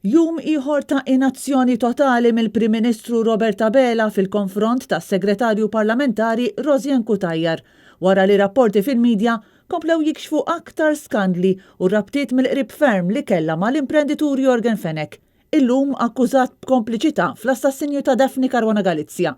Jum ieħor ta' inazzjoni totali mill-Prim Ministru Robert Abela fil-konfront tas-Segretarju Parlamentari Rosianne Cutajar wara li rapporti fil-media komplew jikxfu aktar skandli u r-rabtiet mill-qrib ferm li kellha mal-imprenditur Yorgen Fenech, illum akkużat b'kompliċità fl-assassinju ta' Daphne Caruana Galizia.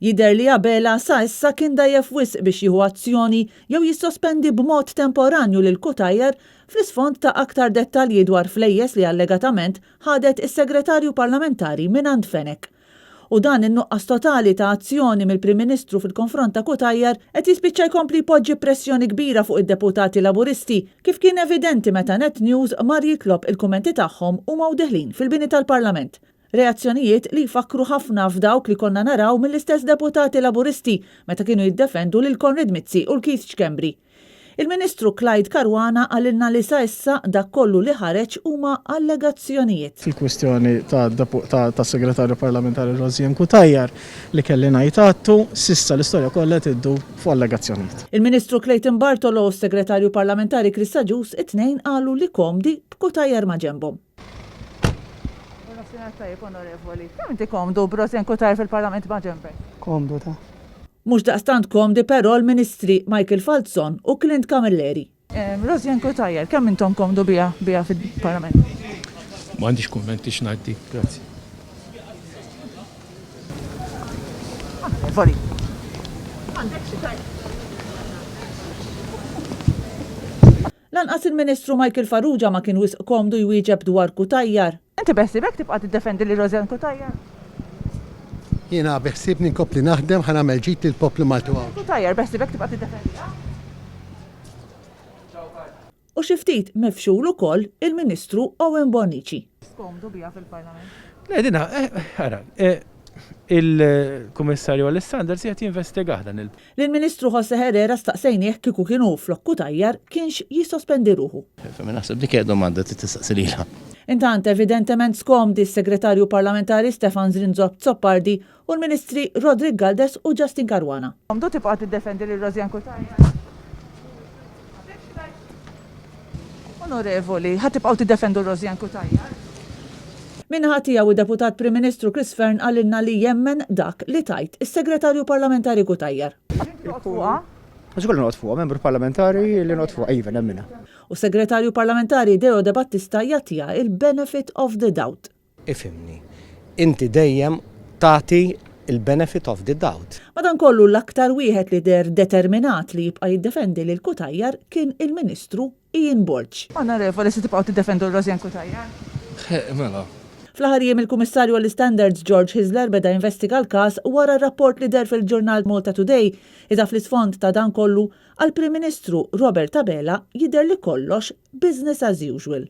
Jidher li Abela sa issa kien dajjef wisq biex jieħu azzjoni jew jissospendi b'mod temporanju lil Cutajar fl-isfond ta' aktar dettalji dwar flejjes li allegatament ħadet is-Segretarju Parlamentari mingħand Fenech. U dan in-nuqqas totali ta' azzjoni mill-Prim Ministru fil-konfront ta' Cutajar qed jispiċċa jkompli jpoġġi pressjoni kbira fuq id-deputati Laburisti kif kien evidenti meta Net News mar jitlob il-kummenti tagħhom huma deħlin fil-bini tal-Parlament. Reazzjonijiet li jfakru ħafna f'dawk li konna naraw mill-istess deputati Laburisti meta kienu jiddefendu lil Konrad Mizzi u l-Keith Schembri. Il-Ministru Caruana għalilna li sa issa dak kollu li ħareġ huma allegazzjonijiet. Fil-kwestjoni tas-Segretarju Parlamentari Rosianne Cutajar li kelli ngħid sissa l-istorja kollha tiddu fuq allegazzjonijiet. Il-Ministru Clayton Bartolo u s-Segretarju Parlamentari Krista Ġus it-tnejn qalu li komdi b'Cutajar ma' ġenbhom. Tajjeb onorevoli, kemm inti komdu b'Rosianne Cutajar fil-Parlament ma' ġenbek? Komdu ta'. Mhux daqstant komdi però l-Ministri Michael Falzon u Clint Camilleri. Rosianne Cutajar, kemm intom komdu biha fil-Parlament? M'għandix kummenti x'ngħaddi, grazzi. Onorevoli. Lanqas il-Ministru Michael Farrugia ma kien wisq komdu jwieġeb dwar Cutajar. Inti beħsibek tibqa' tiddefendi li Rosianne Cutajar? Jiena beħsibni nkompli naħdem ħa nagħmel ġid lill-poplu Maltu. Cutajar beħsibek tibqa' tiddefendiha? U xi ftit mifxul ukoll il-Ministru Owen Bonnici. Komdu biha fil-Parlament. Le dina, il-Kummissarju Alessanders qed jinvestigah dan il. Lill-Ministru José Herrera staqsejnieh kieku kienu flok Cutajar kienx jissospendi ruħu. Naħseb dik hija domanda tistaqsililha. Intant evidentement skomdi s-Segretarju Parlamentari Stefan Zrinzob Zoppardi u l-Ministri Rodrigue Galdes u Daphne Caruana. Komdu tibqa' tiddefendi lil Rosianne Cutajar? Onorevoli, ħadd tibqgħu tiddefendu Rosianne Cutajar? Minħat tiegħu id-Deputat Prim Ministru Chris Fern għalilna li jemmen dak li tajt is-Segretarju Parlamentari Cutajar. Għax kollu noqgħod fuqha, membru parlamentari li noqgħod fuqha iva nemmina. U Segretarju Parlamentari Deo De Battista jagħtiha il-benefit of the doubt. Ifhimni, inti dejjem tagħti il-benefit of the doubt. Madankollu l-aktar wieħed li der determinat li jibqa' jiddefendi lil Cutajar kien il-Ministru Ian Borg. Onorevoli se tibqgħu tiddefendu Rosianne Cutajar? Mela. Fl-aħħar jiem il-Kummissarju għall-Standards George Hisler beda investiga l-każ wara r-rapport li der fil-ġurnal Malta Today iżda fl-isfond ta' dan kollu għall-Prim Ministru Robert Abela jidher li kollox business as usual.